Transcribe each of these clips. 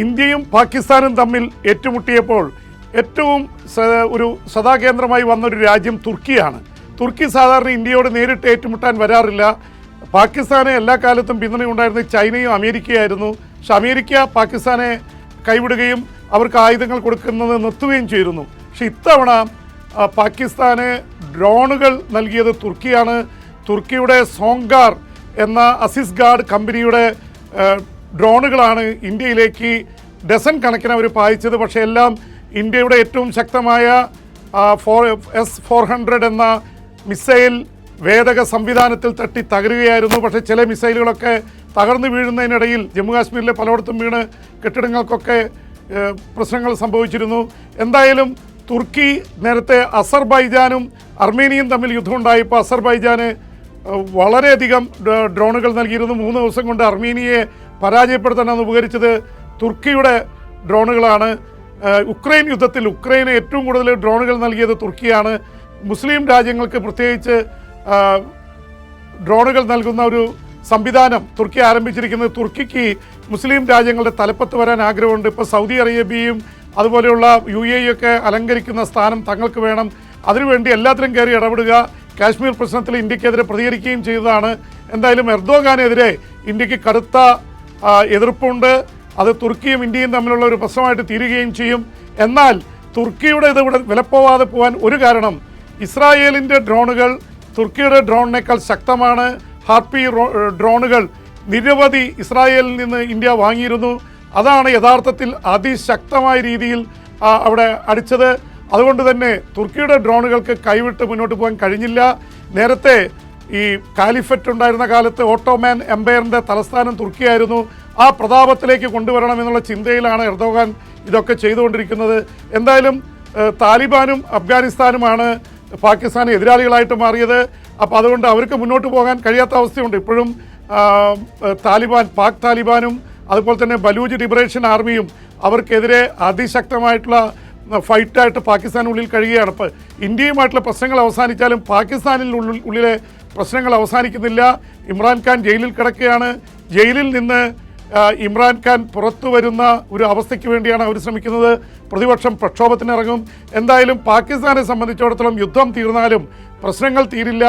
ഇന്ത്യയും പാകിസ്ഥാനും തമ്മിൽ ഏറ്റുമുട്ടിയപ്പോൾ ഏറ്റവും ഒരു സദാകേന്ദ്രമായി വന്നൊരു രാജ്യം തുർക്കിയാണ്. തുർക്കി സാധാരണ ഇന്ത്യയോട് നേരിട്ട് ഏറ്റുമുട്ടാൻ വരാറില്ല. പാകിസ്ഥാനെ എല്ലാ കാലത്തും പിന്തുണയുണ്ടായിരുന്നത് ചൈനയും അമേരിക്കയായിരുന്നു. പക്ഷെ അമേരിക്ക പാകിസ്ഥാനെ കൈവിടുകയും അവർക്ക് ആയുധങ്ങൾ കൊടുക്കുന്നത് നിർത്തുകയും ചെയ്തിരുന്നു. പക്ഷെ ഇത്തവണ പാകിസ്ഥാന് ഡ്രോണുകൾ നൽകിയത് തുർക്കിയാണ്. തുർക്കിയുടെ സോങ്കാർ എന്ന അസിസ് ഗാർഡ് കമ്പനിയുടെ ഡ്രോണുകളാണ് ഇന്ത്യയിലേക്ക് ഡസൻ കണക്കിന് അവർ പായിച്ചത്. പക്ഷേ എല്ലാം ഇന്ത്യയുടെ ഏറ്റവും ശക്തമായ S-400 എന്ന മിസൈൽ വേദക സംവിധാനത്തിൽ തട്ടി തകരുകയായിരുന്നു. പക്ഷേ ചില മിസൈലുകളൊക്കെ തകർന്നു വീഴുന്നതിനിടയിൽ ജമ്മുകാശ്മീരിലെ പലയിടത്തും വീണ് കെട്ടിടങ്ങൾക്കൊക്കെ പ്രശ്നങ്ങൾ സംഭവിച്ചിരുന്നു. എന്തായാലും തുർക്കി നേരത്തെ അസർബൈജാനും അർമേനിയയും തമ്മിൽ യുദ്ധമുണ്ടായപ്പോൾ അസർബൈജാന് വളരെയധികം ഡ്രോണുകൾ നൽകിയിരുന്നു. 3 ദിവസം കൊണ്ട് അർമേനിയയെ പരാജയപ്പെടുത്താനാണ് ഉപകരിച്ചത് തുർക്കിയുടെ ഡ്രോണുകളാണ്. ഉക്രൈൻ യുദ്ധത്തിൽ ഉക്രൈന് ഏറ്റവും കൂടുതൽ ഡ്രോണുകൾ നൽകിയത് തുർക്കിയാണ്. മുസ്ലിം രാജ്യങ്ങൾക്ക് പ്രത്യേകിച്ച് ഡ്രോണുകൾ നൽകുന്ന ഒരു സംവിധാനം തുർക്കി ആരംഭിച്ചിരിക്കുന്നത്. തുർക്കിക്ക് മുസ്ലിം രാജ്യങ്ങളുടെ തലപ്പത്ത് വരാൻ ആഗ്രഹമുണ്ട്. ഇപ്പോൾ സൗദി അറേബ്യയും അതുപോലെയുള്ള UAE ഒക്കെ അലങ്കരിക്കുന്ന സ്ഥാനം തങ്ങൾക്ക് വേണം. അതിനുവേണ്ടി എല്ലാത്തിലും കയറി ഇടപെടുക, കാശ്മീർ പ്രശ്നത്തിൽ ഇന്ത്യക്കെതിരെ പ്രതികരിക്കുകയും ചെയ്തതാണ്. എന്തായാലും എർദോഗാനെതിരെ ഇന്ത്യക്ക് കടുത്ത എതിർപ്പുണ്ട്. അത് തുർക്കിയും ഇന്ത്യയും തമ്മിലുള്ള ഒരു പ്രശ്നമായിട്ട് തീരുകയും ചെയ്യും. എന്നാൽ തുർക്കിയുടെ ഇത് ഇവിടെ വിലപ്പോവാതെ പോകാൻ ഒരു കാരണം, ഇസ്രായേലിൻ്റെ ഡ്രോണുകൾ തുർക്കിയുടെ ഡ്രോണിനേക്കാൾ ശക്തമാണ്. ഹാർപ്പി ഡ്രോണുകൾ നിരവധി ഇസ്രായേലിൽ നിന്ന് ഇന്ത്യ വാങ്ങിയിരുന്നു. അതാണ് യഥാർത്ഥത്തിൽ അതിശക്തമായ രീതിയിൽ അവിടെ അടിച്ചത്. അതുകൊണ്ട് തന്നെ തുർക്കിയുടെ ഡ്രോണുകൾക്ക് കൈവിട്ട് മുന്നോട്ട് പോകാൻ കഴിഞ്ഞില്ല. നേരത്തെ ഈ കാലിഫറ്റ് ഉണ്ടായിരുന്ന കാലത്ത് ഓട്ടോമാൻ എംപയറിൻ്റെ തലസ്ഥാനം തുർക്കിയായിരുന്നു. ആ പ്രതാപത്തിലേക്ക് കൊണ്ടുവരണം എന്നുള്ള ചിന്തയിലാണ് എർദോഗാൻ ഇതൊക്കെ ചെയ്തുകൊണ്ടിരിക്കുന്നത്. എന്തായാലും താലിബാനും അഫ്ഗാനിസ്ഥാനുമാണ് പാകിസ്ഥാന് എതിരാളികളായിട്ട് മാറിയത്. അപ്പോൾ അതുകൊണ്ട് അവർക്ക് മുന്നോട്ട് പോകാൻ കഴിയാത്ത അവസ്ഥയുണ്ട്. ഇപ്പോഴും പാക് താലിബാനും അതുപോലെ തന്നെ ബലൂച്ച് ലിബറേഷൻ ആർമിയും അവർക്കെതിരെ അതിശക്തമായിട്ടുള്ള ഫൈറ്റായിട്ട് പാകിസ്ഥാനുള്ളിൽ കഴിയുകയാണ്. ഇപ്പോൾ ഇന്ത്യയുമായിട്ടുള്ള പ്രശ്നങ്ങൾ അവസാനിച്ചാലും പാകിസ്ഥാനിനുള്ളിലെ പ്രശ്നങ്ങൾ അവസാനിക്കുന്നില്ല. ഇമ്രാൻഖാൻ ജയിലിൽ കിടക്കുകയാണ്. ജയിലിൽ നിന്ന് ഇമ്രാൻഖാൻ പുറത്തു വരുന്ന ഒരു അവസ്ഥയ്ക്ക് വേണ്ടിയാണ് അവർ ശ്രമിക്കുന്നത്. പ്രതിപക്ഷം പ്രക്ഷോഭത്തിനിറങ്ങും. എന്തായാലും പാകിസ്ഥാനെ സംബന്ധിച്ചിടത്തോളം യുദ്ധം തീർന്നാലും പ്രശ്നങ്ങൾ തീരില്ല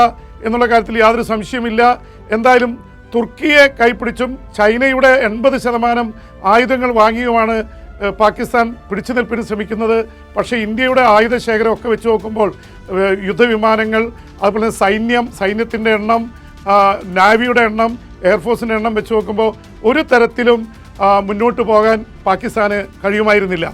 എന്നുള്ള കാര്യത്തിൽ യാതൊരു സംശയമില്ല. എന്തായാലും തുർക്കിയെ കൈപ്പിടിച്ചും ചൈനയുടെ 80% ആയുധങ്ങൾ വാങ്ങിയുമാണ് പാകിസ്ഥാൻ പിടിച്ചു നിൽപ്പിന് ശ്രമിക്കുന്നത്. പക്ഷേ ഇന്ത്യയുടെ ആയുധ ശേഖരമൊക്കെ വെച്ച് നോക്കുമ്പോൾ യുദ്ധവിമാനങ്ങൾ, അതുപോലെ സൈന്യത്തിൻ്റെ എണ്ണം, നാവിയുടെ എണ്ണം, എയർഫോഴ്സിൻ്റെ എണ്ണം വെച്ച് നോക്കുമ്പോൾ ഒരു തരത്തിലും മുന്നോട്ട് പോകാൻ പാകിസ്ഥാന് കഴിയുമായിരുന്നില്ല.